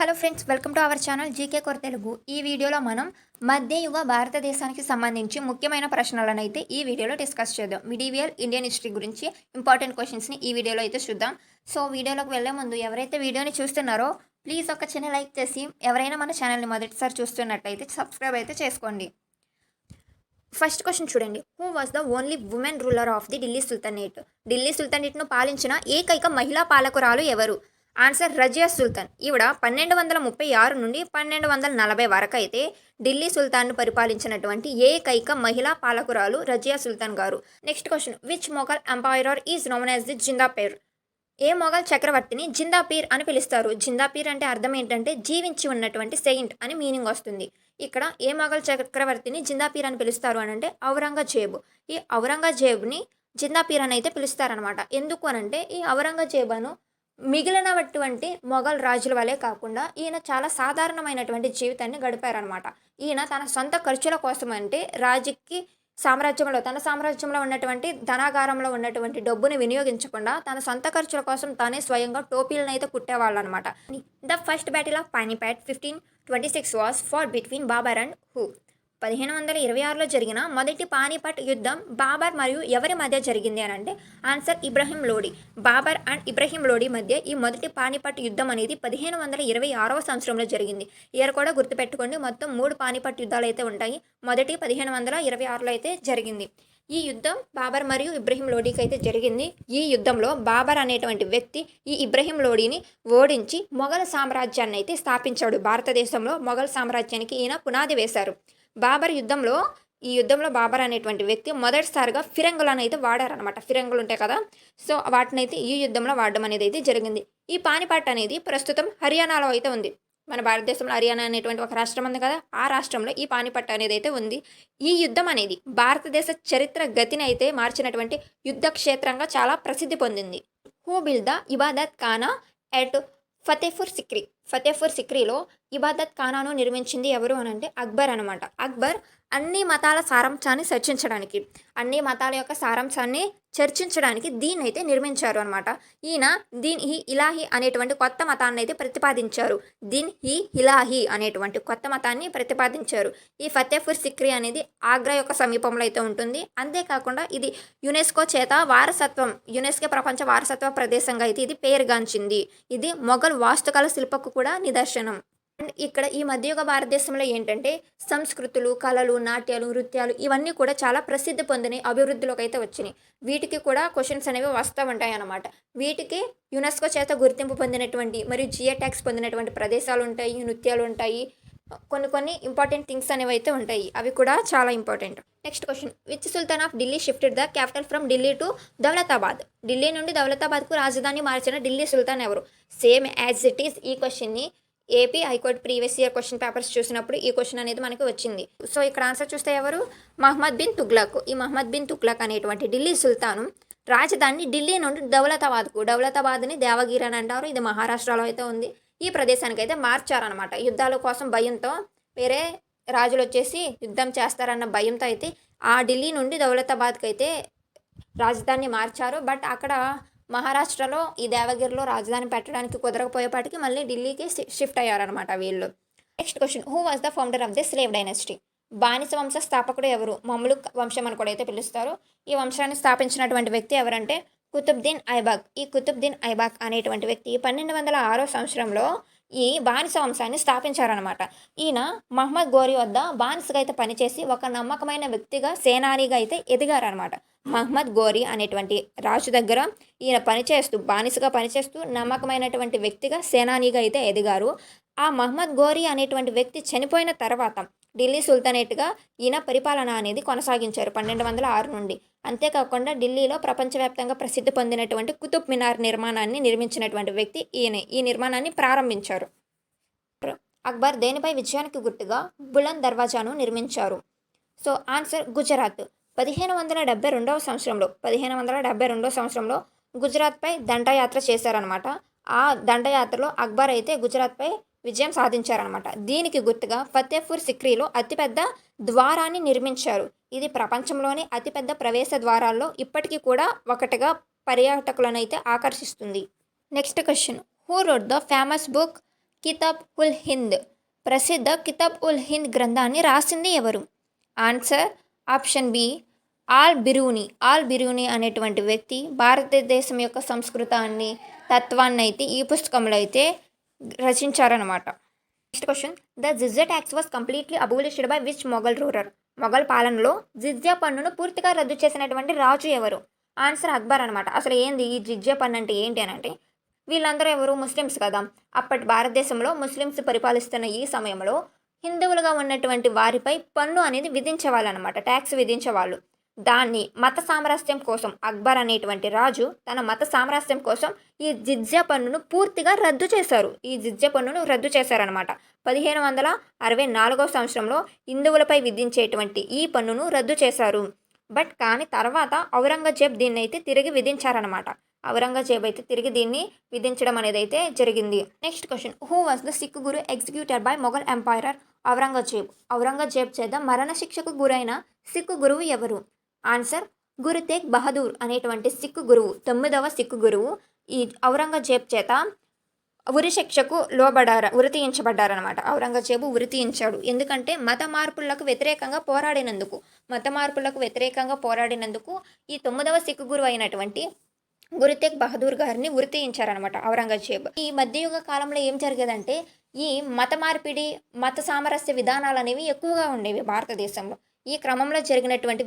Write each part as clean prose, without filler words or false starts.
Hello friends, welcome to our channel GK కొర తెలుగు. ఈ వీడియోలో మనం మధ్యయుగ భారతదేశానికి సంబంధించి ముఖ్యమైన ప్రశ్నలను అయితే ఈ వీడియోలో డిస్కస్ చేద్దాం. మిడీవియల్ ఇండియన్ హిస్టరీ గురించి ఇంపార్టెంట్ క్వశ్చన్స్ని ఈ వీడియోలో అయితే చూద్దాం. సో వీడియోలోకి వెళ్ళే ముందు ఎవరైతే వీడియోని చూస్తున్నారో ప్లీజ్ ఒక చిన్న లైక్ చేసి, ఎవరైనా మన ఛానల్ని మొదటిసారి చూస్తున్నట్లయితే సబ్స్క్రైబ్ అయితే చేసుకోండి. ఫస్ట్ క్వశ్చన్ చూడండి. Who was the only women ruler of the Delhi sultanate? Delhi సుల్తానేట్ను పాలించిన ఏకైక మహిళా పాలకురాలు ఎవరు? ఆన్సర్ రజియా సుల్తాన్. ఈవిడ 1236 నుండి 1240 వరకు అయితే ఢిల్లీ సుల్తాన్ను పరిపాలించినటువంటి ఏకైక మహిళా పాలకురాలు రజియా సుల్తాన్ గారు. Next question. Which Mughal emperor is known as the Zindapir? ఏ మొఘల్ చక్రవర్తిని జిందాపీర్ అని పిలుస్తారు? జిందాపీర్ అంటే అర్థం ఏంటంటే జీవించి ఉన్నటువంటి సెయింట్ అని మీనింగ్ వస్తుంది. ఇక్కడ ఏ మొఘల్ చక్రవర్తిని జిందాపీర్ అని పిలుస్తారు అని అంటే ఔరంగజేబు. ఈ ఔరంగజేబుని జిందాపీర్ అని అయితే పిలుస్తారనమాట. ఎందుకు అనంటే ఈ ఔరంగజేబును మిగిలినటువంటి మొఘల్ రాజుల వలె కాకుండా ఈయన చాలా సాధారణమైనటువంటి జీవితాన్ని గడిపారనమాట. ఈయన తన సొంత ఖర్చుల కోసం అంటే తన సామ్రాజ్యంలో ఉన్నటువంటి ధనాగారంలో ఉన్నటువంటి డబ్బుని వినియోగించకుండా తన సొంత ఖర్చుల కోసం తానే స్వయంగా టోపీలను అయితే కుట్టేవాళ్ళు అనమాట. The first battle of Panipat 1526 was fought between Babur and who? 1526లో జరిగిన మొదటి పానిపట్ యుద్ధం బాబర్ మరియు ఎవరి మధ్య జరిగింది అని అంటే ఆన్సర్ ఇబ్రహీం లోడి. బాబర్ అండ్ ఇబ్రహీం లోడి మధ్య ఈ మొదటి పానిపట్ యుద్ధం అనేది 1526వ సంవత్సరంలో జరిగింది. ఇయర్ కూడా గుర్తుపెట్టుకోండి. మొత్తం 3 పానిపట్ యుద్ధాలు అయితే ఉంటాయి. మొదటి 1526లో అయితే జరిగింది. ఈ యుద్ధం బాబర్ మరియు ఇబ్రహీం లోడీకి అయితే జరిగింది. ఈ యుద్ధంలో బాబర్ అనేటువంటి వ్యక్తి ఈ ఇబ్రహీం లోడీని ఓడించి మొఘల్ సామ్రాజ్యాన్ని అయితే స్థాపించాడు. భారతదేశంలో మొఘల్ సామ్రాజ్యానికి ఈయన పునాది వేశారు. ఈ యుద్ధంలో బాబర్ అనేటువంటి వ్యక్తి మొదటిసారిగా ఫిరంగులను అయితే వాడారనమాట. ఫిరంగులు ఉంటాయి కదా, సో వాటినైతే ఈ యుద్ధంలో వాడడం అనేది అయితే జరిగింది. ఈ పానిపట్ అనేది ప్రస్తుతం హర్యానాలో అయితే ఉంది. మన భారతదేశంలో హర్యానా అనేటువంటి ఒక రాష్ట్రం ఉంది కదా, ఆ రాష్ట్రంలో ఈ పానిపట్ అనేది అయితే ఉంది. ఈ యుద్ధం అనేది భారతదేశ చరిత్ర గతిని అయితే మార్చినటువంటి యుద్ధ క్షేత్రంగా చాలా ప్రసిద్ధి పొందింది. Who built the Ibadat Khana at Fatehpur సిక్రీలో ఇబాదత్ ఖానాను నిర్మించింది ఎవరు అని అంటే అక్బర్ అనమాట. అక్బర్ అన్ని మతాల సారాంశాన్ని చర్చించడానికి దీన్ని అయితే నిర్మించారు అనమాట. ఈయన దీన్ హీ ఇలాహీ అనేటువంటి కొత్త మతాన్ని అయితే ప్రతిపాదించారు. దీన్ హీ ఇలాహీ అనేటువంటి కొత్త మతాన్ని ప్రతిపాదించారు. ఈ ఫతేపూర్ సిక్రీ అనేది ఆగ్రా యొక్క సమీపంలో అయితే ఉంటుంది. అంతేకాకుండా ఇది యునెస్కో ప్రపంచ వారసత్వ ప్రదేశంగా అయితే ఇది పేరుగాంచింది. ఇది మొఘల్ వాస్తుకళ శిల్పకు కూడా నిదర్శనం. అండ్ ఇక్కడ ఈ మధ్యయుగ భారతదేశంలో ఏంటంటే సంస్కృతులు, కళలు, నాట్యాలు, నృత్యాలు ఇవన్నీ కూడా చాలా ప్రసిద్ధి పొందినాయి, అభివృద్ధిలోకి అయితే వచ్చినాయి. వీటికి కూడా క్వశ్చన్స్ అనేవి వస్తూ ఉంటాయి అన్నమాట. వీటికి యునెస్కో చేత గుర్తింపు పొందినటువంటి మరియు జియో ట్యాగ్స్ పొందినటువంటి ప్రదేశాలు ఉంటాయి, నృత్యాలు ఉంటాయి, కొన్ని ఇంపార్టెంట్ థింగ్స్ అనేవి అయితే ఉంటాయి. అవి కూడా చాలా important. Next question. Which Sultan of Delhi shifted the capital from Delhi to Daulatabad? Delhi నుండి దౌలతాబాద్కు రాజధాని మార్చిన ఢిల్లీ సుల్తాన్ ఎవరు? సేమ్ యాజ్ ఇట్ ఈస్ ఈ క్వశ్చన్ని AP high court previous year question papers చూసినప్పుడు ఈ క్వశ్చన్ అనేది మనకి వచ్చింది. సో ఇక్కడ ఆన్సర్ చూస్తే ఎవరు? మహమ్మద్ బిన్ తుగ్లక్. ఈ మహమ్మద్ బిన్ తుగ్లక్ అనేటువంటి ఢిల్లీ సుల్తాను రాజధాని ఢిల్లీ నుండి దౌలతాబాద్ని దేవగిరి అని అంటారు. ఇది మహారాష్ట్రలో అయితే ఉంది. ఈ ప్రదేశానికి అయితే మార్చారనమాట. యుద్ధాల కోసం భయంతో వేరే రాజులు వచ్చేసి యుద్ధం చేస్తారన్న భయంతో అయితే ఆ ఢిల్లీ నుండి దౌలతాబాద్కి అయితే రాజధాని మార్చారు. బట్ అక్కడ మహారాష్ట్రలో ఈ దేవగిరిలో రాజధాని పెట్టడానికి కుదరకపోయేపాటికి మళ్ళీ ఢిల్లీకి షిఫ్ట్ అయ్యారనమాట వీళ్ళు. Next question. Who was the founder of the slave dynasty? బానిస వంశ స్థాపకుడు ఎవరు? మమ్లుక్ వంశం అని కూడా అయితే పిలుస్తారు. ఈ వంశాన్ని స్థాపించినటువంటి వ్యక్తి ఎవరంటే కుతుబ్దీన్ ఐబాక్. ఈ కుతుబ్దీన్ ఐబాక్ అనేటువంటి వ్యక్తి 1206 సంవత్సరంలో ఈ బానిస వంశాన్ని స్థాపించారనమాట. ఈయన మహమ్మద్ గోరి వద్ద బానిసగా అయితే పనిచేసి ఒక నమ్మకమైన వ్యక్తిగా, సేనానిగా అయితే ఎదిగారనమాట. మహమ్మద్ గోరి అనేటువంటి రాజు దగ్గర ఈయన బానిసగా పనిచేస్తూ నమ్మకమైనటువంటి వ్యక్తిగా, సేనానిగా అయితే ఎదిగారు. ఆ మహమ్మద్ గోరి అనేటువంటి వ్యక్తి చనిపోయిన తర్వాత ఢిల్లీ సుల్తానేట్గా ఈయన పరిపాలన అనేది కొనసాగించారు 1206 నుండి. అంతేకాకుండా ఢిల్లీలో ప్రపంచవ్యాప్తంగా ప్రసిద్ధి పొందినటువంటి కుతుబ్ మినార్ నిర్మాణాన్ని నిర్మించినటువంటి వ్యక్తి ఈయనే. ఈ నిర్మాణాన్ని ప్రారంభించారు. అక్బర్ దేనిపై విజయానికి గుర్తుగా బులంద్ దర్వాజాను నిర్మించారు? So answer Gujarat. 1572 సంవత్సరంలో గుజరాత్పై దండయాత్ర చేశారనమాట. ఆ దండయాత్రలో అక్బర్ అయితే గుజరాత్పై విజయం సాధించారనమాట. దీనికి గుర్తుగా ఫతేపూర్ సిక్రీలో అతిపెద్ద ద్వారాన్ని నిర్మించారు. ఇది ప్రపంచంలోని అతిపెద్ద ప్రవేశ ద్వారాల్లో ఇప్పటికీ కూడా ఒకటిగా పర్యాటకులను అయితే ఆకర్షిస్తుంది. Next question. Who wrote the famous book Kitab ul Hind ప్రసిద్ధ కితాబ్ ఉల్ హింద్ గ్రంథాన్ని రాసింది ఎవరు? Answer option B Al Biruni అనేటువంటి వ్యక్తి భారతదేశం యొక్క సంస్కృతాన్ని తత్వాన్ని అయితే ఈ పుస్తకంలో అయితే రచించారనమాట. Next question, the Jizya tax was completely abolished by which Mughal ruler? Mughal పాలనలో జిజ్యా పన్నును పూర్తిగా రద్దు చేసినటువంటి రాజు ఎవరు? ఆన్సర్ అక్బర్ అనమాట. అసలు ఏంది ఈ జిజ్యా పన్ను అంటే ఏంటి అని అంటే, వీళ్ళందరూ ఎవరు? ముస్లిమ్స్ కదా. అప్పటి భారతదేశంలో ముస్లిమ్స్ పరిపాలిస్తున్న ఈ సమయంలో హిందువులుగా ఉన్నటువంటి వారిపై పన్ను అనేది విధించేవాళ్ళు అనమాట, ట్యాక్స్ విధించేవాళ్ళు. దాన్ని మత సామరస్యం కోసం అక్బర్ అనేటువంటి రాజు తన మత సామరస్యం కోసం ఈ జిజ్యా పన్నును పూర్తిగా రద్దు చేశారు. ఈ జిజ్యా పన్నును రద్దు చేశారనమాట. 1564 సంవత్సరంలో హిందువులపై విధించేటువంటి ఈ పన్నును రద్దు చేశారు. కానీ తర్వాత ఔరంగజేబ్ దీన్ని అయితే తిరిగి విధించారనమాట. ఔరంగజేబ్ అయితే తిరిగి దీన్ని విధించడం అనేది అయితే జరిగింది. Next question, who was the Sikh guru executed by Mughal emperor Aurangzeb? Aurangzeb చేత మరణశిక్షకు గురైన సిక్కు గురువు ఎవరు? ఆన్సర్ గురు తేగ్ బహదూర్ అనేటువంటి సిక్కు గురువు, 9వ సిక్కు గురువు ఈ ఔరంగజేబ్ చేత ఉరిశిక్షకు ఉరితీయించబడ్డారనమాట. ఔరంగజేబు ఉరితీయించాడు. ఎందుకంటే మత మార్పులకు వ్యతిరేకంగా పోరాడినందుకు ఈ 9వ సిక్కు గురువు అయినటువంటి గురు తేగ్ బహదూర్ గారిని ఉరితీయించారనమాట ఔరంగజేబ్. ఈ మధ్యయుగ కాలంలో ఏం జరిగేదంటే, ఈ మత మార్పిడి, మత సామరస్య విధానాలు అనేవి ఎక్కువగా ఉండేవి భారతదేశంలో. ఈ క్రమంలో జరిగినటువంటి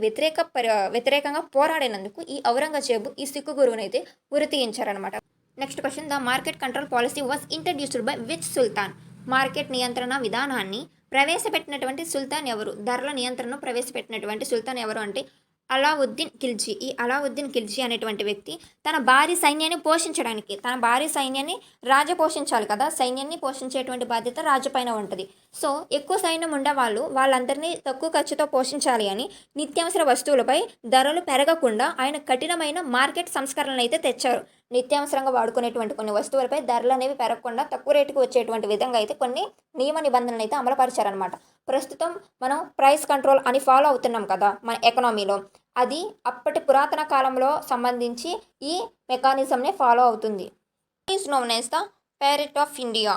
వ్యతిరేకంగా పోరాడినందుకు ఈ ఔరంగజేబు ఈ సిక్కు గురువునైతే ఉరితీయించారనమాట. Next question, the market control policy was introduced by which sultan? Market నియంత్రణ విధానాన్ని ప్రవేశపెట్టినటువంటి సుల్తాన్ ఎవరు? ధరల నియంత్రణను ప్రవేశపెట్టినటువంటి సుల్తాన్ ఎవరు అంటే అలావుద్దీన్ ఖిల్జీ. ఈ అలావుద్దీన్ ఖిల్జీ అనేటువంటి వ్యక్తి తన భారీ సైన్యాన్ని పోషించడానికి, తన భారీ సైన్యాన్ని రాజు పోషించాలి కదా, సైన్యాన్ని పోషించేటువంటి బాధ్యత రాజు పైన ఉంటుంది. సో ఎక్కువ సైన్యం ఉండే వాళ్ళందరినీ తక్కువ ఖర్చుతో పోషించాలి అని నిత్యావసర వస్తువులపై ధరలు పెరగకుండా ఆయన కఠినమైన మార్కెట్ సంస్కరణలు అయితే తెచ్చారు. నిత్యావసరంగా వాడుకునేటువంటి కొన్ని వస్తువులపై ధరలు అనేవి పెరగకుండా తక్కువ రేటుకు వచ్చేటువంటి విధంగా అయితే కొన్ని నియమ నిబంధనలు అయితే అమలుపరిచారనమాట. ప్రస్తుతం మనం ప్రైస్ కంట్రోల్ అని ఫాలో అవుతున్నాం కదా మన ఎకనామీలో, అది అప్పటి పురాతన కాలంలో సంబంధించి ఈ మెకానిజంనే ఫాలో అవుతుంది. Is known as the parrot of India,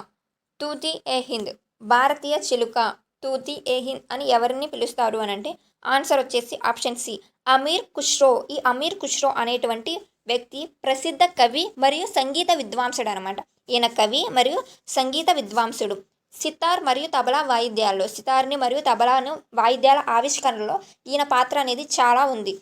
Tuti e Hind. భారతీయ చిలుక, తూతి ఏ హింద్ అని ఎవరిని పిలుస్తారు అని అంటే ఆన్సర్ వచ్చేసి ఆప్షన్ సి అమీర్ ఖుష్రో. ఈ అమీర్ ఖుష్రో అనేటువంటి వ్యక్తి ప్రసిద్ధ కవి మరియు సంగీత విద్వాంసుడు అనమాట. ఈయన కవి మరియు సంగీత విద్వాంసుడు. సితార్ మరియు తబలా వాయిద్యాల్లో, సితార్ని మరియు తబలాను వాయిద్యాల ఆవిష్కరణలో ఈయన పాత్ర అనేది చాలా ఉంది.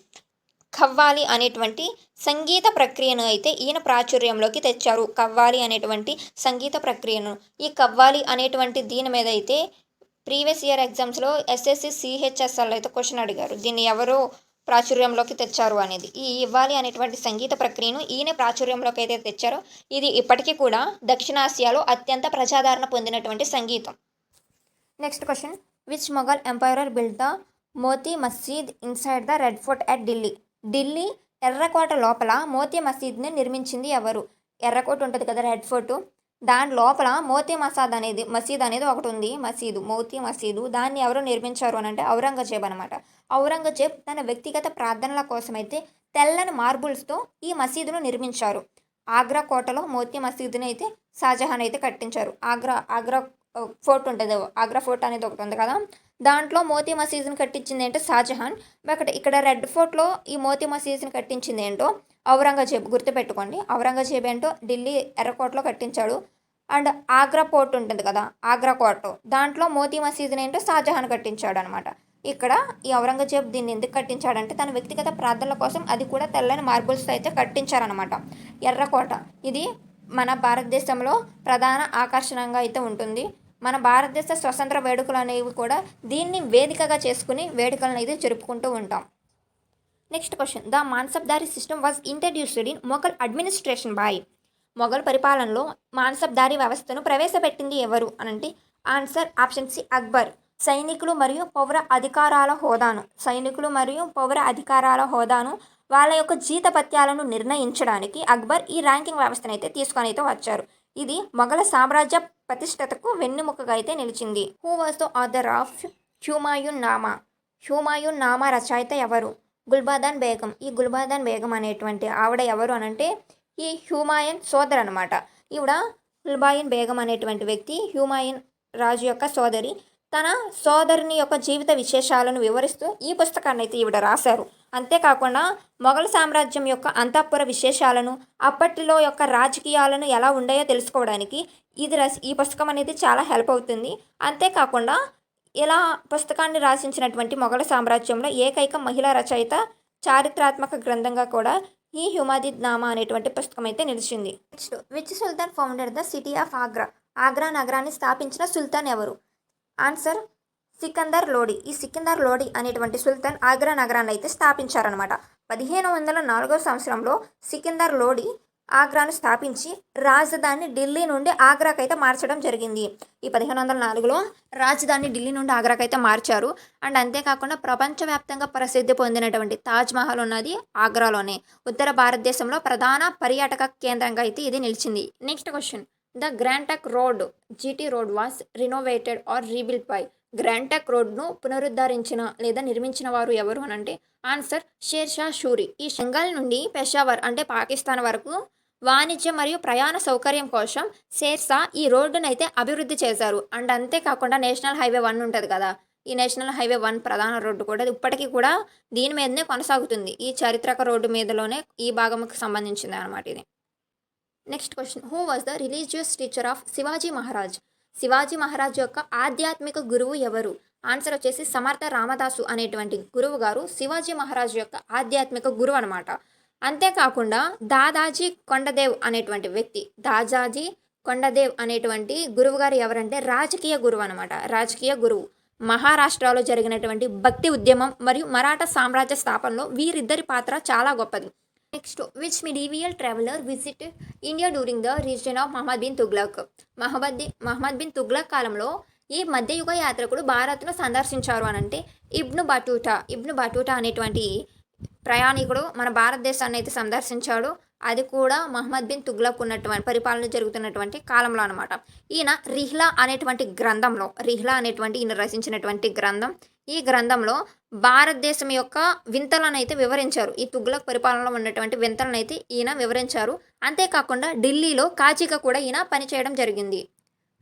ఖవ్వాలి అనేటువంటి సంగీత ప్రక్రియను అయితే ఈయన ప్రాచుర్యంలోకి తెచ్చారు. ఖవ్వాలి అనేటువంటి సంగీత ప్రక్రియను. ఈ ఖవ్వాలి అనేటువంటి దీని మీద అయితే ప్రీవియస్ ఇయర్ ఎగ్జామ్స్లో ఎస్ఎస్సి సిహెచ్ఎస్ఎల్ అయితే క్వశ్చన్ అడిగారు, దీన్ని ఎవరు ప్రాచుర్యంలోకి తెచ్చారు అనేది. ఈ ఇవ్వాలి అనేటువంటి సంగీత ప్రక్రియను ఈయన ప్రాచుర్యంలోకి అయితే తెచ్చారో ఇది ఇప్పటికీ కూడా దక్షిణాసియాలో అత్యంత ప్రజాదరణ పొందినటువంటి సంగీతం. Next question, which Mughal emperor built the Moti Masjid inside the red fort at Delhi? Delhi ఎర్రకోట లోపల మోతీ మసీద్ని నిర్మించింది ఎవరు? ఎర్రకోట ఉంటుంది కదా, రెడ్ ఫోర్టు, దాని లోపల మోతీ మసీద్ అనేది ఒకటి ఉంది, మోతీ మసీదు. దాన్ని ఎవరు నిర్మించారు అని అంటే ఔరంగజేబ్ అనమాట. ఔరంగజేబ్ తన వ్యక్తిగత ప్రార్థనల కోసమైతే తెల్లని మార్బుల్స్తో ఈ మసీదును నిర్మించారు. ఆగ్రా కోటలో మోతీ మసీదుని అయితే షాజహాన్ అయితే కట్టించారు. ఆగ్రా ఫోర్ట్ ఉంటుంది, ఆగ్రా ఫోర్ట్ అనేది ఒకటి ఉంది కదా, దాంట్లో మోతీ మసీదుని కట్టించింది ఏంటో షాజహాన్. ఇక్కడ రెడ్ ఫోర్ట్లో ఈ మోతీ మసీదుని కట్టించింది ఏంటో ఔరంగజేబ్. గుర్తుపెట్టుకోండి, ఔరంగజేబ్ ఏంటో ఢిల్లీ ఎర్రకోటలో కట్టించాడు. అండ్ ఆగ్రా పోర్ట్ ఉంటుంది కదా, ఆగ్రా కోట, దాంట్లో మోతీ మసీదుని ఏంటో షాజహాన్ కట్టించాడు అనమాట. ఇక్కడ ఈ ఔరంగజేబ్ దీన్ని ఎందుకు కట్టించాడంటే తన వ్యక్తిగత ప్రార్థనల కోసం, అది కూడా తెల్లని మార్బుల్స్తో అయితే కట్టించారనమాట. ఎర్రకోట ఇది మన భారతదేశంలో ప్రధాన ఆకర్షణంగా అయితే ఉంటుంది. మన భారతదేశ స్వతంత్ర వేడుకలు అనేవి కూడా దీన్ని వేదికగా చేసుకుని వేడుకలను అయితే జరుపుకుంటూ ఉంటాం. Next question, the Mansabdari system was introduced in Mughal administration by? Mughal పరిపాలనలో మాన్సబ్దారీ వ్యవస్థను ప్రవేశపెట్టింది ఎవరు అనంటే ఆన్సర్ ఆప్షన్ సి అక్బర్. సైనికులు మరియు పౌర అధికారాల హోదాను వాళ్ళ యొక్క జీతభత్యాలను నిర్ణయించడానికి అక్బర్ ఈ ర్యాంకింగ్ వ్యవస్థను అయితే తీసుకొని అయితే వచ్చారు. ఇది మొఘల సామ్రాజ్య ప్రతిష్టతకు వెన్నెముకగా అయితే నిలిచింది. Who was the author of Humayun Nama రచయిత ఎవరు? గుల్బాదాన్ బేగం. ఈ గుల్బాదాన్ బేగం అనేటువంటి ఆవిడ ఎవరు అనంటే ఈ హ్యూమాయూన్ సోదరు అనమాట. ఈవిడ హుల్బాయిన్ బేగం అనేటువంటి వ్యక్తి హ్యూమాయూన్ రాజు యొక్క సోదరి. తన సోదరుని యొక్క జీవిత విశేషాలను వివరిస్తూ ఈ పుస్తకాన్ని అయితే ఈవిడ రాశారు. అంతేకాకుండా మొఘల్ సామ్రాజ్యం యొక్క అంతఃపుర విశేషాలను, అప్పట్లో యొక్క రాజకీయాలను ఎలా ఉండాయో తెలుసుకోవడానికి ఈ పుస్తకం అనేది చాలా హెల్ప్ అవుతుంది. అంతేకాకుండా ఇలా పుస్తకాన్ని రాసించినటువంటి మొఘల్ సామ్రాజ్యంలో ఏకైక మహిళా రచయిత, చారిత్రాత్మక గ్రంథంగా కూడా ఈ హ్యుమాయూన్ నామా అనేటువంటి పుస్తకం అయితే నిలిచింది. Next, which Sultan founded the city of Agra? Agra నగరాన్ని స్థాపించిన సుల్తాన్ ఎవరు? ఆన్సర్ సికందర్ లోడి. ఈ సికందర్ లోడి అనేటువంటి సుల్తాన్ ఆగ్రా నగరాన్ని అయితే స్థాపించారనమాట. 1504 సంవత్సరంలో సికందర్ లోడి ఆగ్రాను స్థాపించి రాజధాని ఢిల్లీ నుండి ఆగ్రాకైతే మార్చడం జరిగింది. ఈ 1504లో రాజధాని ఢిల్లీ నుండి ఆగ్రాకైతే మార్చారు. అండ్ అంతేకాకుండా ప్రపంచవ్యాప్తంగా ప్రసిద్ధి పొందినటువంటి తాజ్మహల్ ఉన్నది ఆగ్రాలోనే. ఉత్తర భారతదేశంలో ప్రధాన పర్యాటక కేంద్రంగా అయితే ఇది నిలిచింది. Next question, the grand trunk road GT road was renovated or rebuilt by? Grand trunk రోడ్ను పునరుద్ధరించిన లేదా నిర్మించిన వారు ఎవరు అని అంటే ఆన్సర్ షేర్షా సూరి. ఈ బెంగాల్ నుండి పెషావర్ అంటే పాకిస్తాన్ వరకు వాణిజ్య మరియు ప్రయాణ సౌకర్యం కోసం షేర్షా ఈ రోడ్డును అయితే అభివృద్ధి చేశారు. అండ్ అంతేకాకుండా నేషనల్ హైవే 1 ఉంటుంది కదా, ఈ నేషనల్ హైవే 1 ప్రధాన రోడ్డు కూడా ఇప్పటికీ కూడా దీని మీదనే కొనసాగుతుంది. ఈ చారిత్రక రోడ్డు మీదలోనే ఈ భాగంకి సంబంధించింది అనమాట ఇది. Next question, who was the religious teacher of Shivaji Maharaj? Shivaji Maharaj యొక్క ఆధ్యాత్మిక గురువు ఎవరు? ఆన్సర్ వచ్చేసి సమర్థ రామదాసు అనేటువంటి గురువు గారు శివాజీ మహారాజ్ యొక్క ఆధ్యాత్మిక గురువు అనమాట. అంతేకాకుండా దాదాజీ కొండదేవ్ అనేటువంటి వ్యక్తి, దాదాజీ కొండదేవ్ అనేటువంటి గురువు గారు ఎవరంటే రాజకీయ గురువు అనమాట. రాజకీయ గురువు. మహారాష్ట్రలో జరిగినటువంటి భక్తి ఉద్యమం మరియు మరాఠా సామ్రాజ్య స్థాపనలో వీరిద్దరి పాత్ర చాలా గొప్పది. Next, which medieval traveller visit India during the reason of Muhammad bin Tughlaq? Muhammad bin Tughlaq కాలంలో ఈ మధ్యయుగ యాత్రికుడు భారత్ను సందర్శించారు అని అంటే ఇబ్ను బటూటా అనేటువంటి ప్రయాణికుడు మన భారతదేశాన్ని అయితే సందర్శించాడు. అది కూడా మహమ్మద్ బిన్ తుగ్లక్ ఉన్నటువంటి పరిపాలన జరుగుతున్నటువంటి కాలంలో అనమాట. ఈయన రిహ్లా అనేటువంటి ఈయన రచించినటువంటి గ్రంథం. ఈ గ్రంథంలో భారతదేశం యొక్క వింతలను అయితే వివరించారు. ఈ తుగ్లక్ పరిపాలనలో ఉన్నటువంటి వింతలను అయితే ఈయన వివరించారు. అంతేకాకుండా ఢిల్లీలో కాజీగా కూడా ఈయన పనిచేయడం జరిగింది.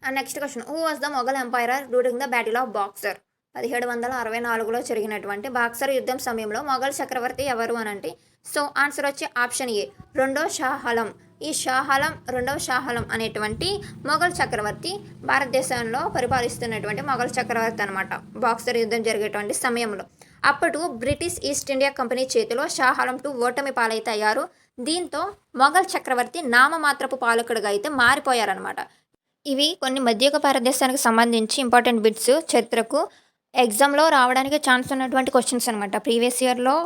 And next question, who was the Mughal emperor during the battle of Buxar? 1764లో జరిగినటువంటి బాక్సర్ యుద్ధం సమయంలో మొఘల్ చక్రవర్తి ఎవరు అని అంటే సో ఆన్సర్ వచ్చి ఆప్షన్ ఏ రెండవ షాహలం అనేటువంటి మొఘల్ చక్రవర్తి భారతదేశంలో పరిపాలిస్తున్నటువంటి మొఘల్ చక్రవర్తి అనమాట. బాక్సర్ యుద్ధం జరిగేటువంటి సమయంలో అప్పుడు బ్రిటిష్ ఈస్ట్ ఇండియా కంపెనీ చేతిలో షాహలం 2 ఓటమి పాలైతయ్యారు. దీంతో మొఘల్ చక్రవర్తి నామమాత్రపు పాలకుడిగా అయితే మారిపోయారనమాట. ఇవి కొన్ని మధ్యయుగ భారతదేశానికి సంబంధించి ఇంపార్టెంట్ బిట్స్, చరిత్రకు ఎగ్జామ్లో రావడానికి ఛాన్స్ ఉన్నటువంటి క్వశ్చన్స్ అనమాట. ప్రీవియస్ ఇయర్లో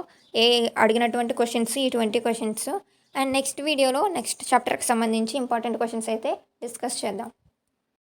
అడిగినటువంటి క్వశ్చన్స్, ఈ 20 క్వశ్చన్స్. అండ్ నెక్స్ట్ వీడియోలో నెక్స్ట్ చాప్టర్కి సంబంధించి ఇంపార్టెంట్ క్వశ్చన్స్ అయితే డిస్కస్ చేద్దాం.